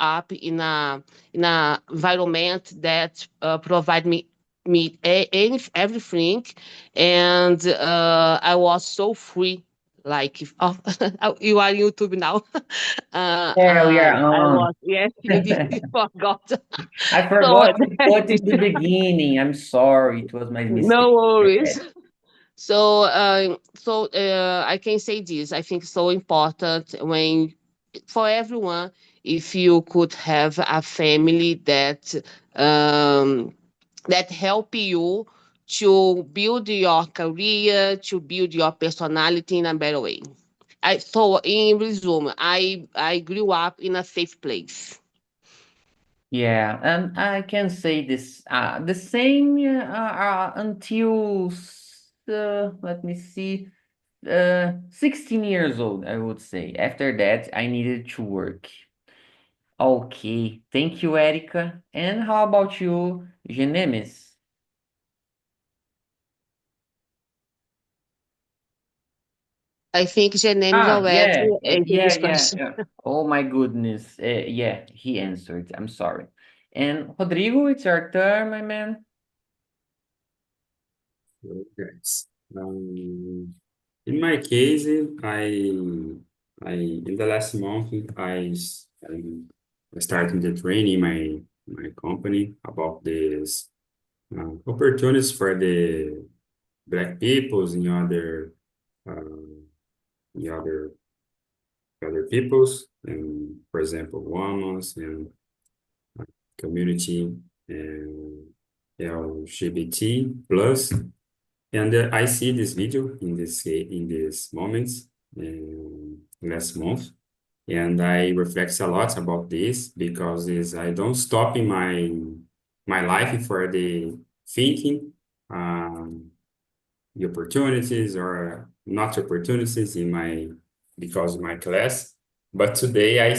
up in a environment that provide me everything, and I was so free. Like if you are YouTube now. Yeah, we are I on. was, yes, you forgot. I So forgot to put in the beginning. I'm sorry, it was my no mistake. worries. So I can say this. I think so important when for everyone, if you could have a family um, that help you to build your career, to build your personality in a better way. So in resume, I grew up in a safe place. Yeah, and I can say this the same until let me see 16 years old, I would say. After that, I needed to work. Okay, thank you, Erica. And how about you, Genemis? I think Genemis Ah, already yeah, answered yeah, this yeah, question. yeah. Oh my goodness. Yeah, he answered. I'm sorry. And Rodrigo, it's your turn, my man. Yes. In my case, in the last month, I started the training my company about this opportunities for the black peoples uh, in other peoples, and for example, women's and community and LGBT plus. And I see this video in this moments last month, and I reflect a lot about this because I don't stop in my life for the thinking the opportunities or not opportunities in my because of my class. But today I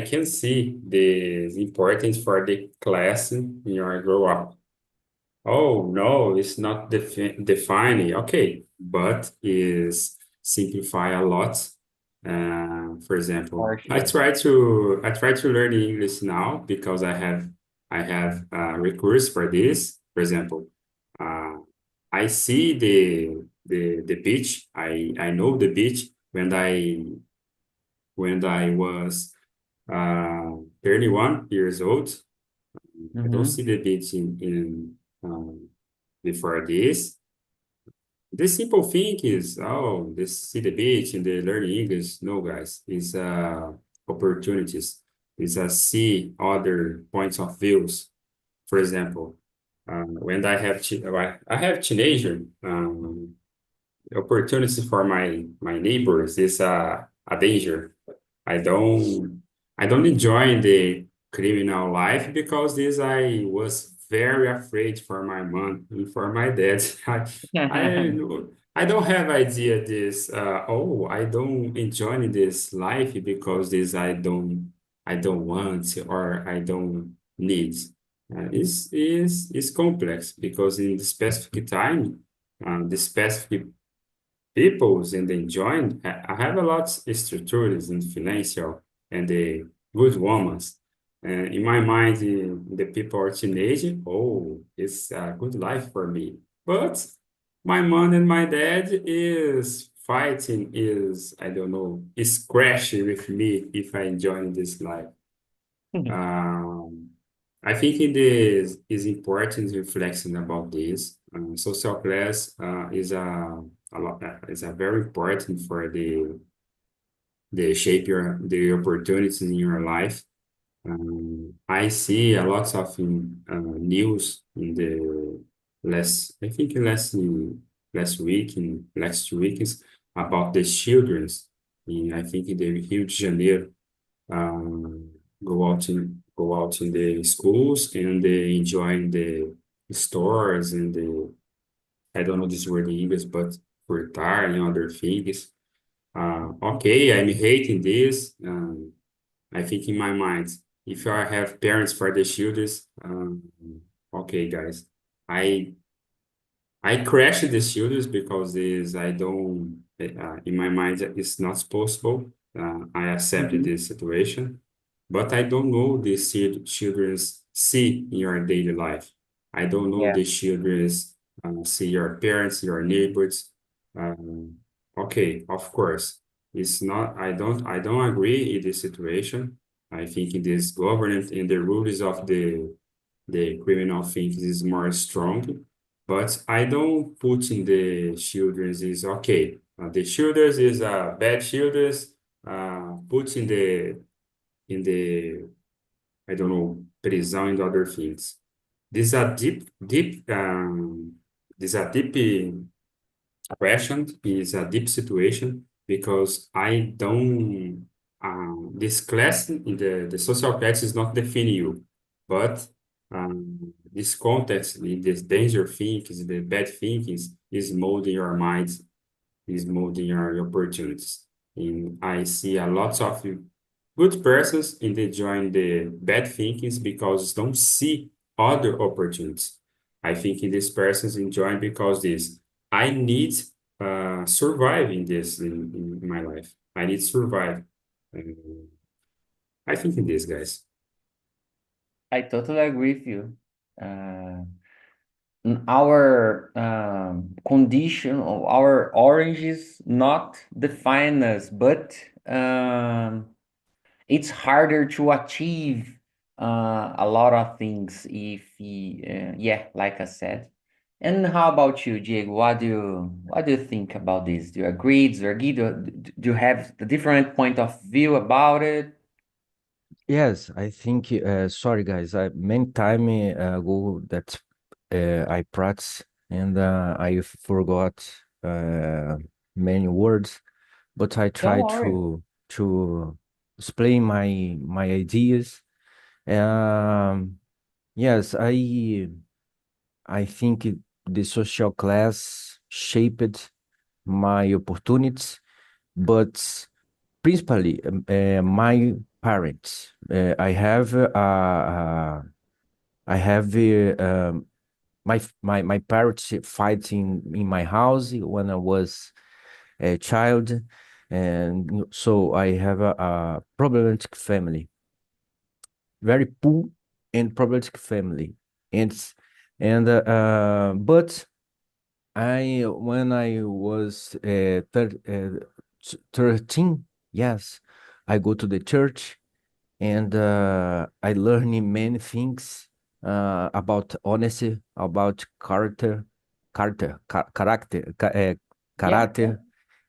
can see the importance for the class in your grow up. Oh, no, it's not defining. Okay, but is simplify a lot. For example, For sure. I try to learn English now because I have a recourse for this. For example, uh, I see the beach. I know the beach when I was 31 years old. I don't Mm-hmm. see the beach in before this. The simple thing is, oh, this see the beach and they learn English. No, guys, it's opportunities. It's see other points of views. For example, when I have teenager opportunities for my neighbors is a danger. I don't I don't enjoy the criminal life because this I was very afraid for my mom and for my dad. I I don't have idea this I don't enjoy this life because this I don't want or I don't need. Is complex because in the specific time, the specific peoples and they join, I have a lot of structures in financial and the good ones. And in my mind, the people are teenage, oh, it's a good life for me. But my mom and my dad is fighting, is, I don't know, is crashing with me if I enjoy this life. Um, I think it is important reflecting about this. Social class a lot is a very important for the shape the opportunities in your life. I see a lot of news in the I think last week in last 2 weeks about the childrens in I think in the Rio de Janeiro um, go out in the schools and they enjoying the stores and the I don't know this word in English, but furtar and other things. Okay, I'm hating this. I think in my mind, if I have parents for the children, okay, guys, I I crash the children because this I don't in my mind it's not possible. I accepted Mhm. this situation. but I don't know the children's see in your daily life. I don't know Yeah. the children's see your parents, your neighbors. Um, okay, of course, it's not. I don't agree in this situation. I think in this government and the rules of the criminal things is more strong, but I don't put in the children's is okay. The children's is bad children's. Put in the I don't know prisão and other things. This is a deep question. Is a deep situation because I don't. This class in the social class is not defining you, but this context, this danger thinkings, the bad thinkings is molding your minds, is molding your opportunities. And I see a lot of good persons and they join the bad thinkings because don't see other opportunities. I think in these persons enjoy because this I need survive in this in my life. I need to survive. Um, I think in this guys. I totally agree with you. Our condition of our oranges not define us, but it's harder to achieve a lot of things if yeah, like I said. And how about you, Diego? What do you think about this? Do you agree? Do you agree? Do you have a different point of view about it? Yes, I think, sorry guys, I many time ago that I practice and I forgot many words, but I Don't try worry. to explain my ideas. Um, yes, I think the social class shaped my opportunities, but principally my parents. I have my parents fighting in my house when I was a child, and so I have a problematic family, very poor and problematic family, and but I when I was 13, yes, I go to the church and I learn many things about honesty, about Yeah, yeah. character,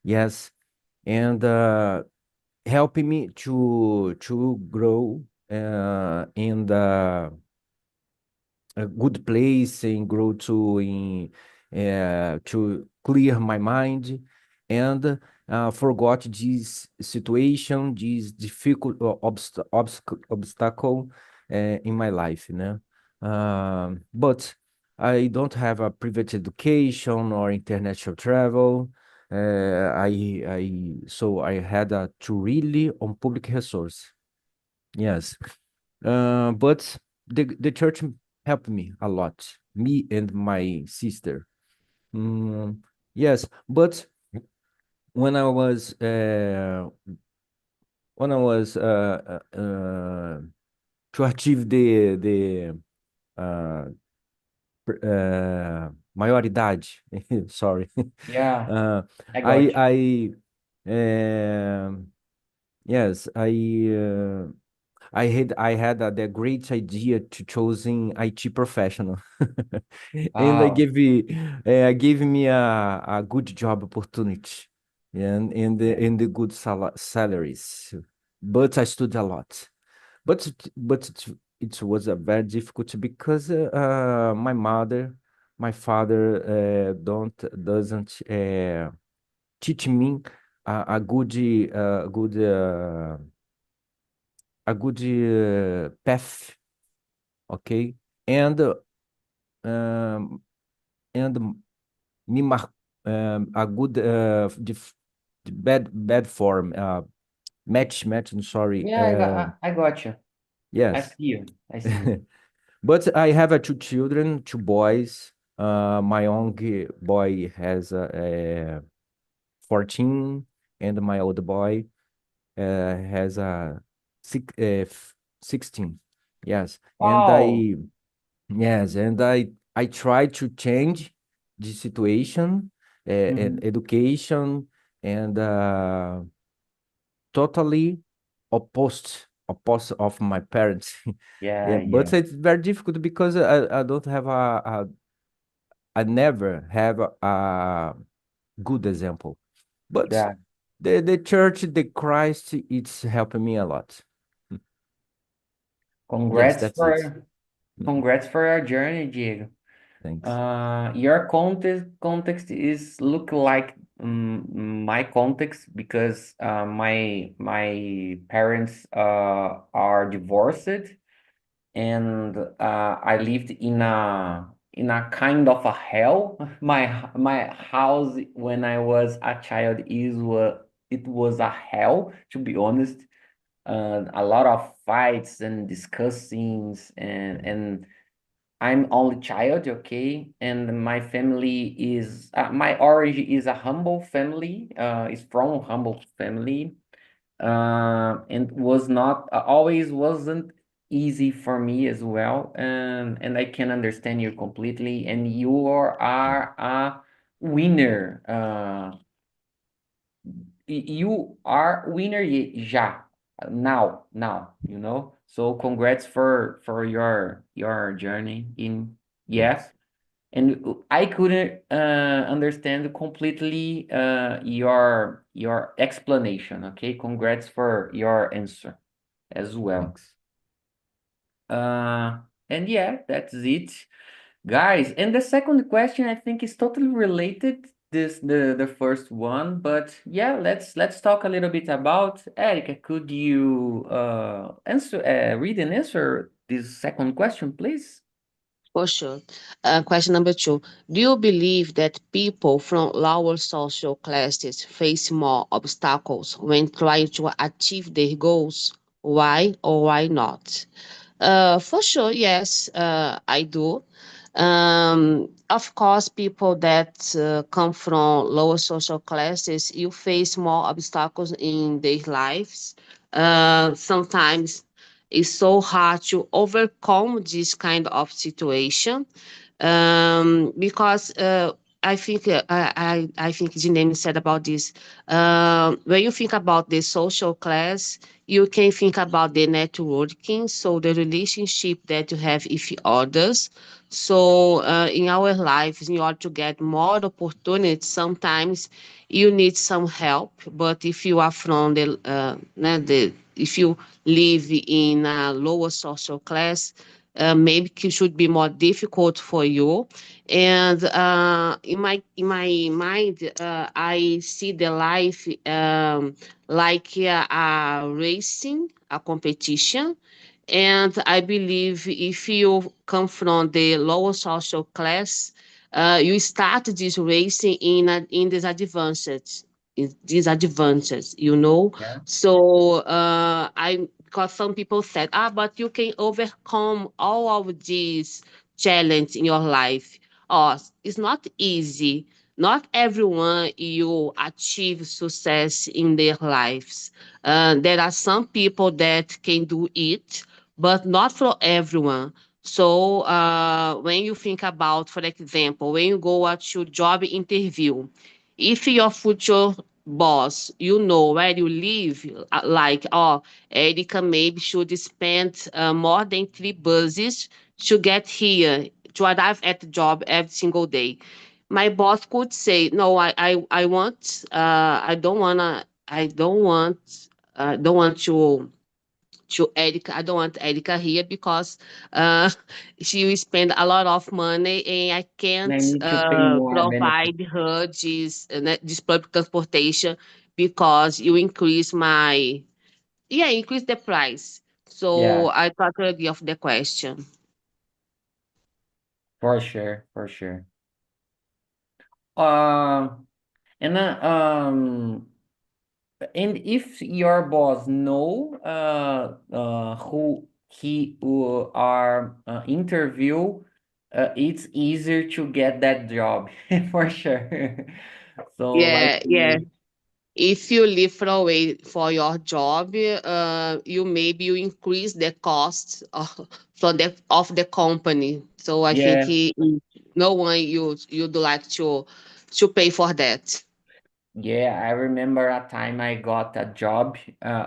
yes, and helping me to grow in the a good place and grow to clear my mind and forgot this situation, this difficult obstacle in my life, you know. But I don't have a private education or international travel. So I had to really on public resource. Yes. But the church helped me a lot, me and my sister. Mm, yes, but when I was uh, when I was to achieve the uh, maioridade, sorry, Yeah, uh, I got you. I yes, I had the great idea to choosing IT professional, and I Wow. gave me a good job opportunity, and in the good salaries, but I studied a lot, but it was a very difficult because my father don't doesn't teach me a good path, okay? And um, and me a good the bad form match. I'm sorry. Yeah, I got you. I Yes, see you. I see you. but I have two children, two boys. My young boy has 14, and my old boy has 16. Yes, Oh, and I try to change the situation and mhm. education and totally opposed of my parents. Yeah, Yeah, but yeah, it's very difficult because I don't have I never have a good example. But yeah. the church, the Christ, it's helping me a lot. Yes, Congrats that's it. for congrats for your journey, Diego. Thanks. Your context is look like my context because my parents are divorced, and I lived in a kind of a hell. My house when I was a child it was a hell, to be honest. A lot of fights and discussings, and I'm only child, okay, and my family is my origin is a humble family, is from humble family, and was not always wasn't easy for me as well, and I can understand you completely, and you are a winner, you are winner já now, you know, so congrats for your journey in Thanks. yes. And I couldn't understand completely your explanation. Okay, congrats for your answer as well. Thanks. And yeah, that's it, guys. And the second question I think is totally related this the first one, but yeah, let's talk a little bit about Erica. Could you answer read and answer this second question, please? For sure. Question number two. Do you believe that people from lower social classes face more obstacles when trying to achieve their goals? Why or why not? For sure, yes, I do. Of course, people that come from lower social classes, you face more obstacles in their lives. Sometimes it's so hard to overcome this kind of situation because I think Janine said about this. When you think about the social class, you can think about the networking, so the relationship that you have with others. So in our lives, in order to get more opportunities, sometimes you need some help. But if you are from the if you live in a lower social class, maybe it should be more difficult for you. And in my mind, I see the life like a racing, a competition. And I believe if you come from the lower social class, you start this racing in disadvantage, you know. Yeah. So I because some people said, but you can overcome all of these challenge in your life. Oh, it's not easy. Not everyone you achieve success in their lives. There are some people that can do it, but not for everyone. So when you think about, for example, when you go out to job interview, if your future boss, you know where you live, like, oh, Erica maybe should spend more than 3 buses to get here, to arrive at the job every single day. My boss could say, no, I want, I don't want to Erica. I don't want Erica here because uh, she will spend a lot of money and I And I can't need to pay more benefit. provide her this public transportation because you increase increase the price. Yeah, So I totally agree of the question. for sure, for sure. Uh, and and if your boss know who he are interview, it's easier to get that job for sure. So like Yeah, yeah. if you live far away for your job, you increase the cost of the company. So I think Yeah. no one you'd like to pay for that. Yeah, I remember a time I got a job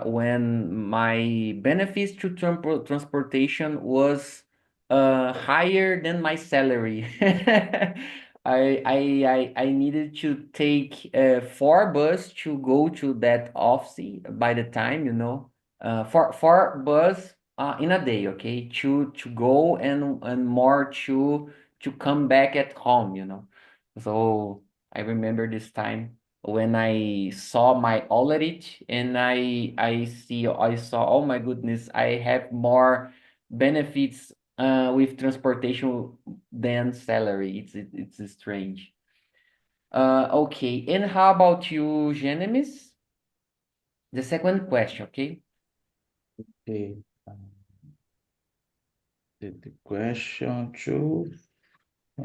when my benefits to transportation was higher than my salary. I needed to take 4 bus to go to that office by the time, four bus in a day, okay? To go and more to come back at home, So I remember this time when I saw my wallet and I saw, oh my goodness, I have more benefits with transportation than salary. It's strange. Okay, and how about you, Genemis? The second question, okay? Okay. The question two.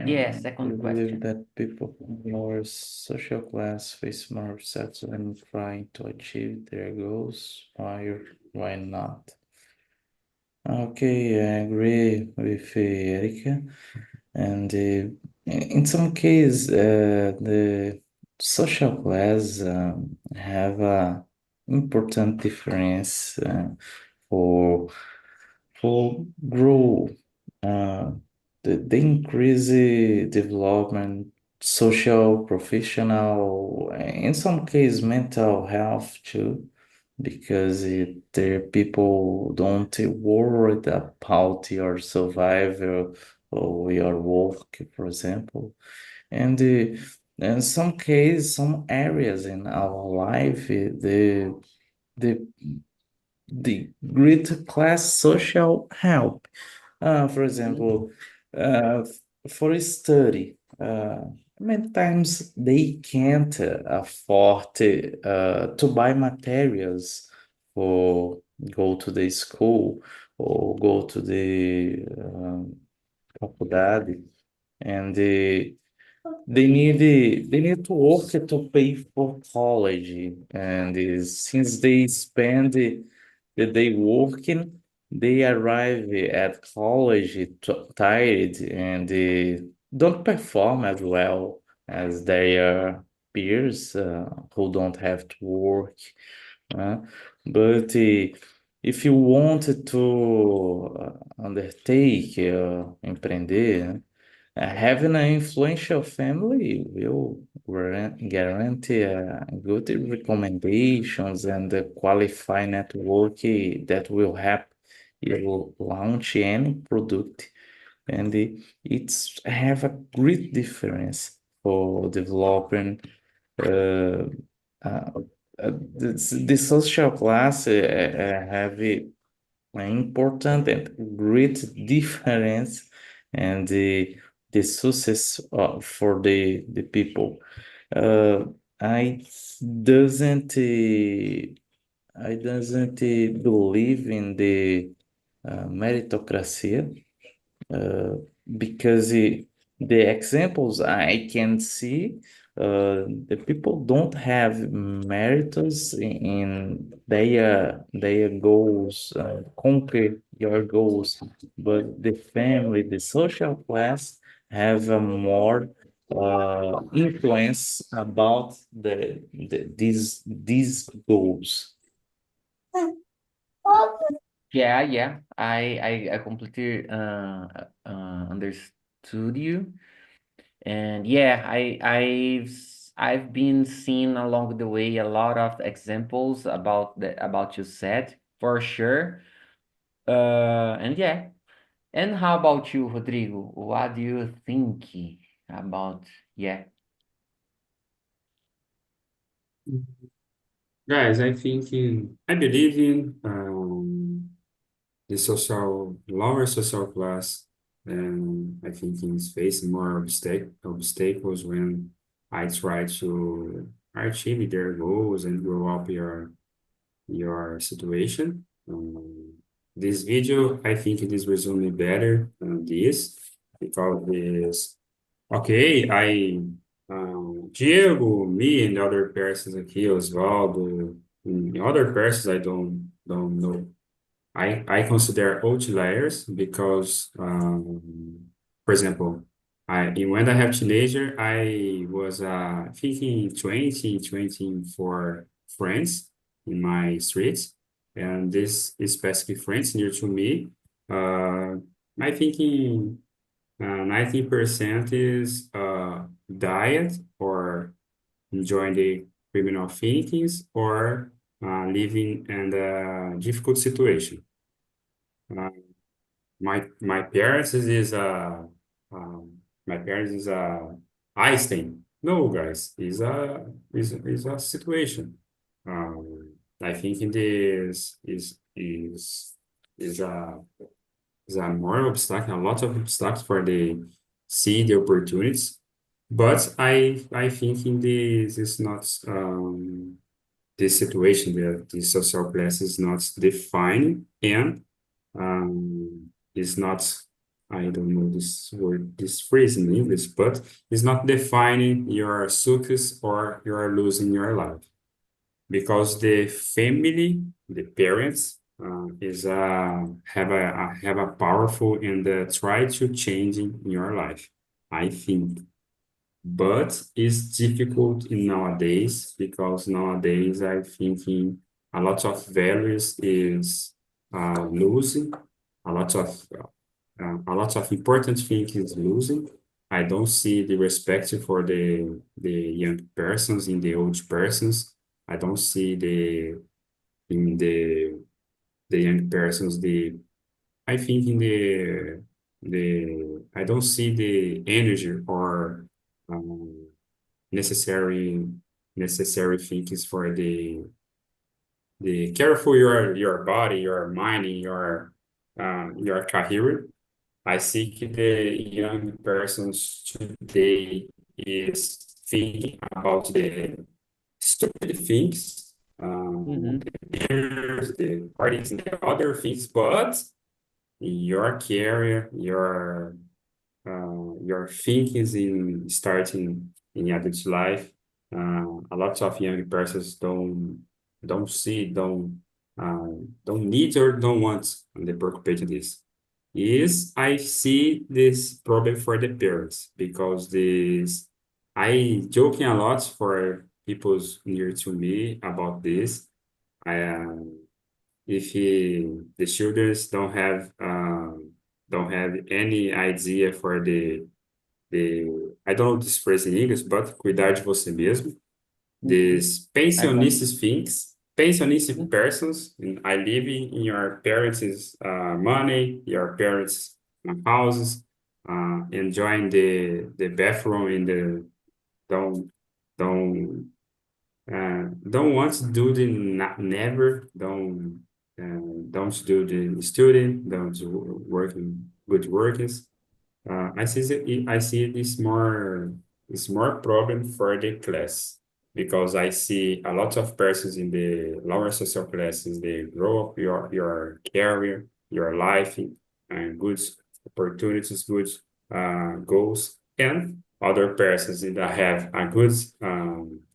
Yeah, We second believe question. that people from lower social class face more obstacles when trying to achieve their goals. Why not? Okay, I agree with Erika. And in some cases, the social class have a important difference for grow uh, the increase development, social, professional, in some case mental health too, because the people don't worry about your survival or your work, for example. And in some case, some areas in our life, the the great class social help. For example, for study, many times they can't afford to buy materials or go to the school or go to the faculdade, and they need to work to pay for college, and since they spend the day working, they arrive at college tired and don't perform as well as their peers who don't have to work. uh, but if you wanted to undertake empreender, having an influential family will guarantee good recommendations and a qualified network that will help you launch any product. And it's have a great difference for developing uh, uh, the social class have an important and great difference and the success for the people. Uh, I doesn't I doesn't believe in the meritocracy uh, because the examples I can see, the people don't have merits in their goals, conquer your goals, but the family, the social class, have a more influence about these goals. Yeah. I completely understood you. And yeah, I've been seeing along the way a lot of examples about you said for sure. And yeah. And how about you, Rodrigo? What do you think about yeah? Guys, I believe in the lower social class, and I think is facing more obstacles when I try to achieve their goals and grow up your situation. This video, I think it is resuming better than this because this, okay, Diego, me, and other persons aqui, Osvaldo, and other persons I don't know. I consider outliers because, for example, when I have teenager, I was thinking 24 friends in my streets, and this specific friends near to me, I thinking 90% is diet or enjoying the criminal thinkings or living in a difficult situation. My parents is my parents is Einstein. No, guys, is a situation. I think this is a more obstacle, a lot of obstacles for the see the opportunities. But I think in this is not this situation that the social class is not defined and is not, I don't know this word, this phrase in English, but it's not defining your success or your losing your life. Because the family, the parents, is have a powerful and try to change in your life, I think. But it's difficult in nowadays because nowadays I think a lot of values is losing, a lot of important things is losing. I don't see the respect for the young persons in the old persons. I don't see in the young persons I think in I don't see the energy or necessary things for the care for your body, your mind, your career. I see the young persons today is thinking about the stupid things, the beers, the parties, and the other things, but your career, your thinking in starting in adult life, a lot of young persons don't see, don't need or don't want the preoccupation this. Is I see this problem for the parents because I joking a lot for people near to me about this. If the children don't have any idea for the I don't know this phrase in English, but cuidar de você mesmo. These pensionistas things, pensionistic persons, and I live in your parents' money, your parents' houses, enjoying the bathroom in the don't want to do the never don't do the student, don't do working good workers. I see this it's more problem for the class because I see a lot of persons in the lower social classes, they grow up your career, your life, and good opportunities, good goals, and other persons that have a good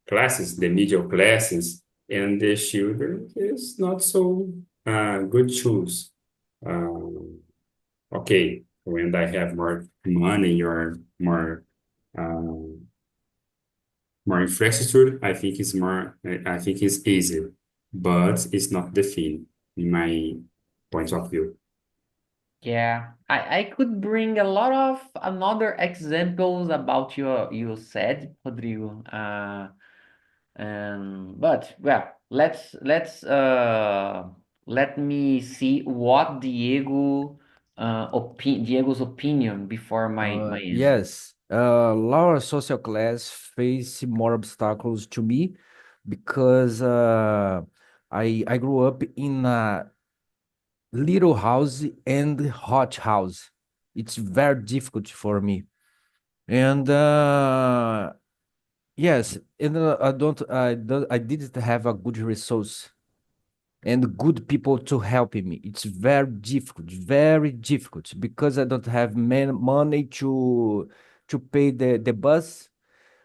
classes, the middle classes, and the children is not so good choose. Okay, when I have more money or more infrastructure, I think it's easier, but it's not the thing in my point of view. Yeah, I could bring a lot of another examples about you said, Rodrigo. But well, let me see what Diego's opinion before my answer. Yes, lower social class face more obstacles to me because I grew up in a little house and hot house. It's very difficult for me. And yes, and I didn't have a good resource and good people to help me. It's very difficult because I don't have money to pay the bus,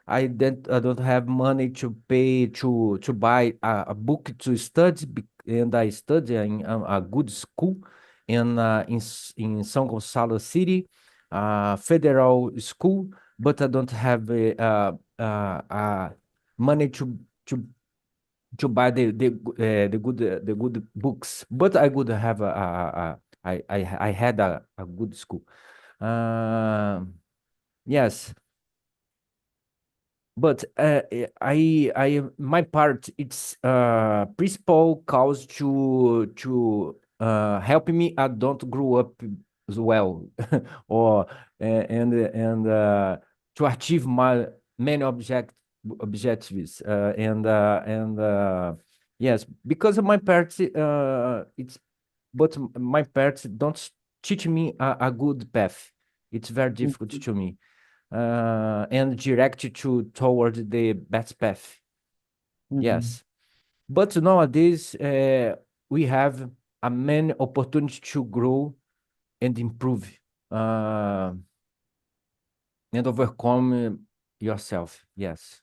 I don't have money to pay to buy a book to study, and I study in a good school in São Gonçalo City, federal school, but I don't have money to buy the good books. But I would have I had a good school. Yes. But my part, it's principal cause to help me I don't grow up as well, or to achieve my many objectives, yes, because of my parents, it's but my parents don't teach me a good path. It's very difficult to me, and direct you toward the best path. Yes, but nowadays we have a many opportunity to grow and improve, and overcome yourself. Yes,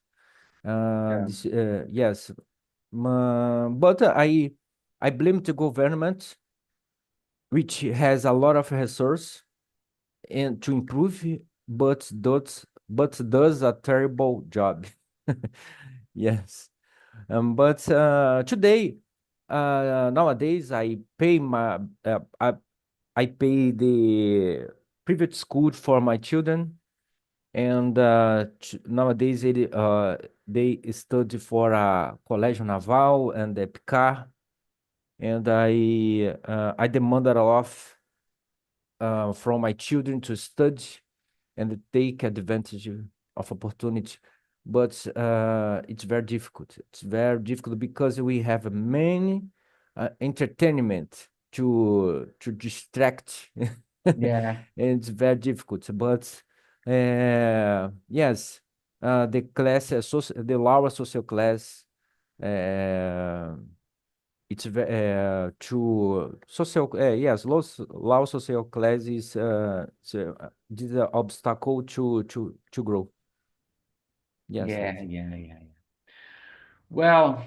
yes, but I blame the government, which has a lot of resource and to improve, but does a terrible job. Yes. But today, nowadays, I pay the private school for my children, and nowadays they study for a Colégio Naval and the PICAR, and I demanded a lot from my children to study and take advantage of opportunity. But it's very difficult. It's very difficult because we have many entertainment to distract. Yeah. And it's very difficult. But yes, the class, the lower social class, uh, it's to social, yes, low social class is the obstacle to grow. Yes, Yeah, David. yeah. Well,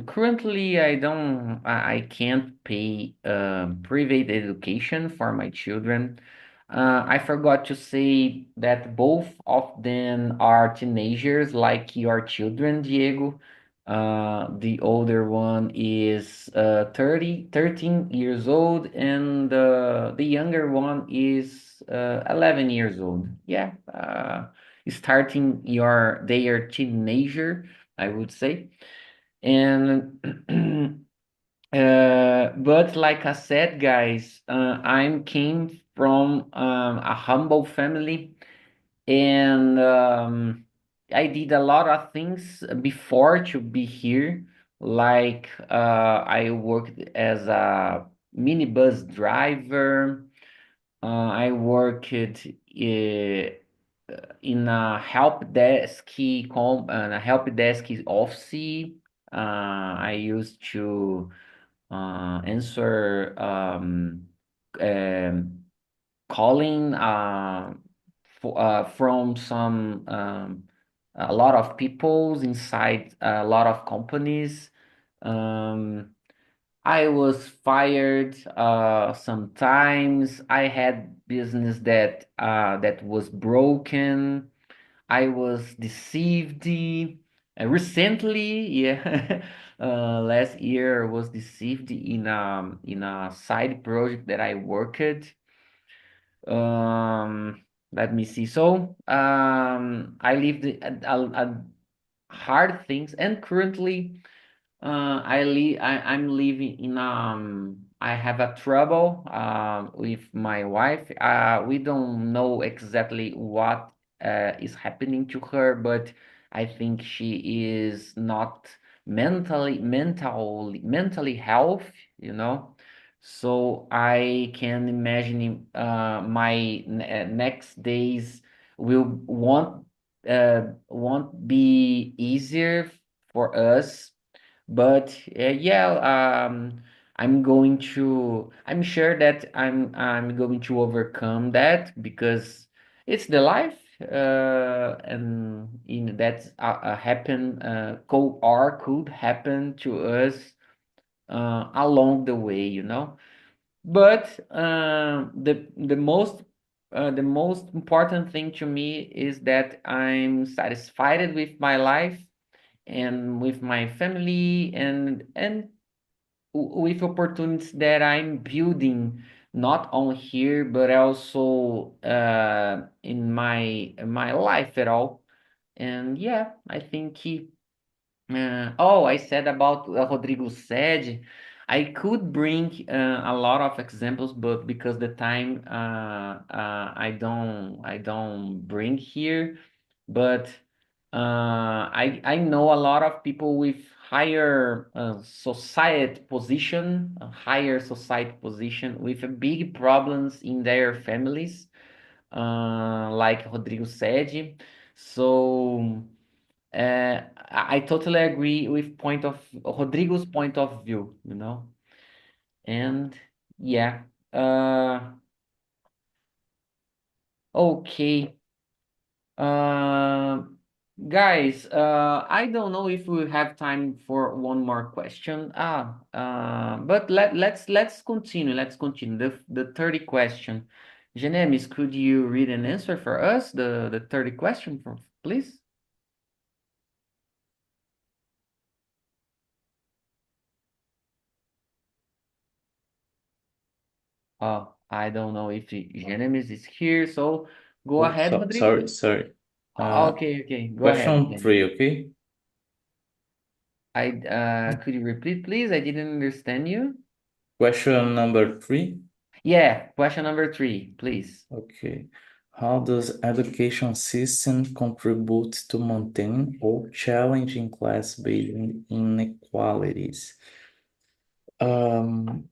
currently I can't pay private education for my children. I forgot to say that both of them are teenagers, like your children, Diego. The older one is 13 years old, and the younger one is 11 years old. Yeah, starting their teenager, I would say. And but like I said, guys, I came from a humble family, and I did a lot of things before to be here. Like I worked as a minibus driver. I worked in a help desk office. I used to answer um, calling from a lot of peoples inside a lot of companies. Um, I was fired sometimes. I had business that was broken. I was deceived. Recently, yeah, last year I was deceived in a side project that I worked. Let me see. So, I lived a hard things, and currently, I'm living in I have a trouble with my wife. We don't know exactly what is happening to her, but I think she is not mentally health, you know. So I can imagine my next days will won't be easier for us, but yeah, I'm sure that I'm going to overcome that because it's the life, and that could happen to us along the way, you know. But the most important thing to me is that I'm satisfied with my life and with my family and with opportunities that I'm building, not only here but also in my life at all. And yeah, I think I said about Rodrigo said. I could bring a lot of examples, but because the time I don't bring here. But I know a lot of people with higher higher society position with big problems in their families, like Rodrigo said. So I totally agree with Rodrigo's point of view, you know. And yeah, okay. Uh, Guys, I don't know if we have time for one more question. But let's continue. Let's continue. The 30 question. Genemis, could you read an answer for us? The 30 question, please. I don't know if Genemis is here, so go ahead, Rodrigo. Sorry. Okay, go ahead. Question 3, okay? Could you repeat, please? I didn't understand you. Question number 3. Yeah, question number 3, please. Okay. How does education system contribute to maintain or challenging class-based inequalities? Good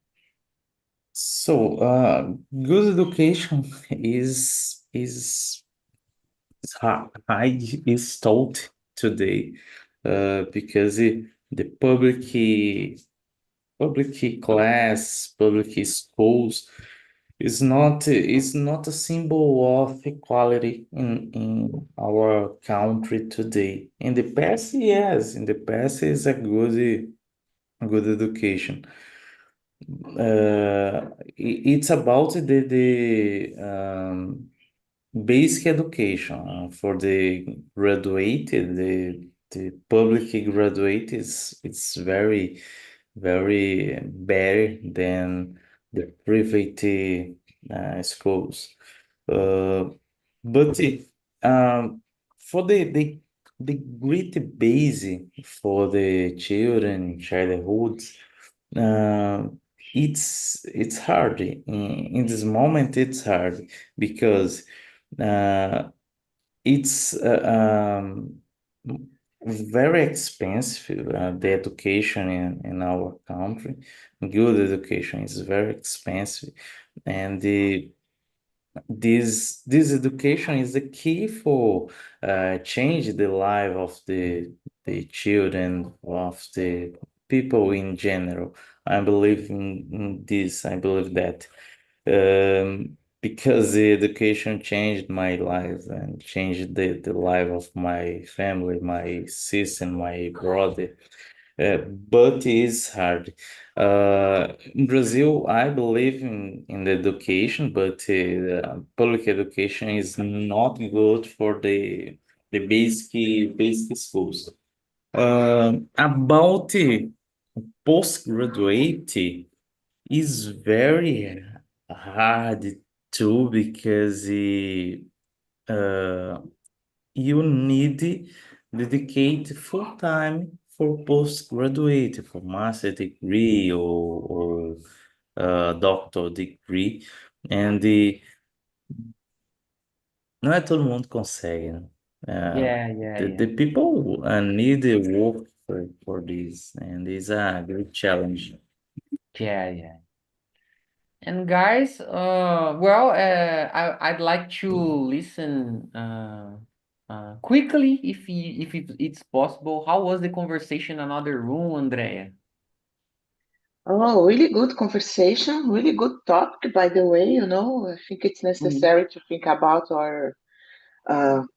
education is high is taught today because the public class, public schools is not a symbol of equality in our country today. In the past, yes, in the past is a good education. It's about the basic education for the graduated, the public graduate is it's very better than the private schools. But for the great base for the children childhood, uh, it's hard in this moment. It's hard because it's very expensive, the education in our country. Good education is very expensive, and this education is the key for change the life of the children, of the people in general. I believe in this. I believe that because the education changed my life and changed the life of my family, my sister, my brother. But it's hard. In Brazil, I believe in the education, but public education is not good for the basic schools. About postgraduate is very hard too because you need dedicate full time for postgraduate, for master degree or doctor degree, and não é todo mundo consegue, né? The people need the work for this, and it's a great challenge. Yeah. And guys, I'd like to listen quickly, if it's possible. How was the conversation in another room, Andrea? Oh, really good conversation, really good topic, by the way, I think it's necessary to think about our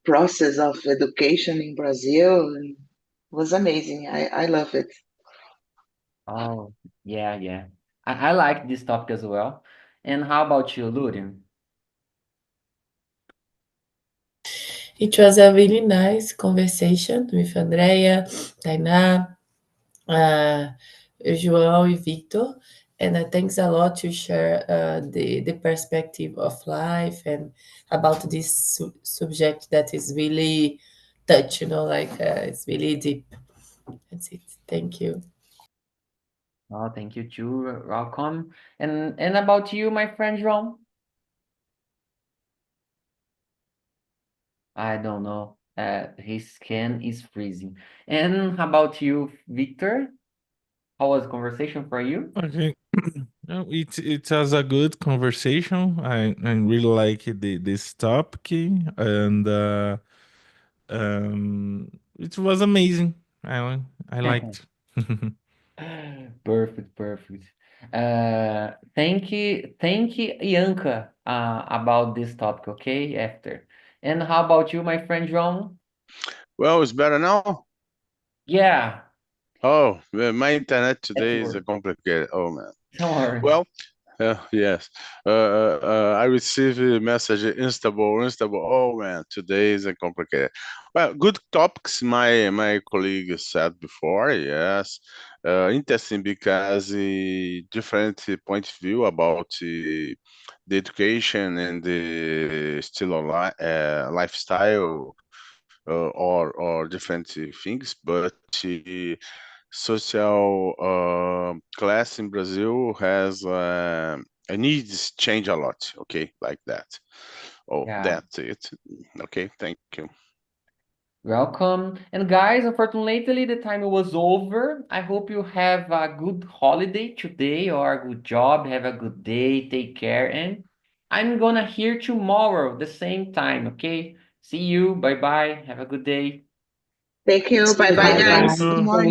process of education in Brazil. And it was amazing. I love it. Oh, yeah, yeah. I like this topic as well. And how about you, Lurin? It was a really nice conversation with Andrea, Tainá, João and Victor. And thanks a lot to share the perspective of life and about this subject that is really touch, like it's really deep. That's it. Thank you. Oh, thank you too. Welcome. And about you, my friend João? I don't know. His skin is freezing. And how about you, Victor? How was the conversation for you? Okay. No, it was a good conversation. I really like this topic, and it was amazing. I liked. Perfect, perfect. Thank you, Ianca, about this topic, okay? After. And how about you, my friend João? Well, it's better now. Yeah, Oh, well, my internet today is work. complicated. Oh man. Don't worry. Well, yes. I received a message instable. Oh man, today is complicated. Well, good topics. My colleague said before. Yes, interesting because different point of view about the education and the still lifestyle or different things, but social class in Brazil has needs change a lot. Okay, like that. Oh, Yeah. that's it. Okay, thank you. Welcome. And guys, unfortunately, the time was over. I hope you have a good holiday today or a good job. Have a good day. Take care. And I'm gonna hear tomorrow the same time, okay? See you. Bye-bye. Have a good day. Thank you. Bye bye, Thank guys. you. Good morning.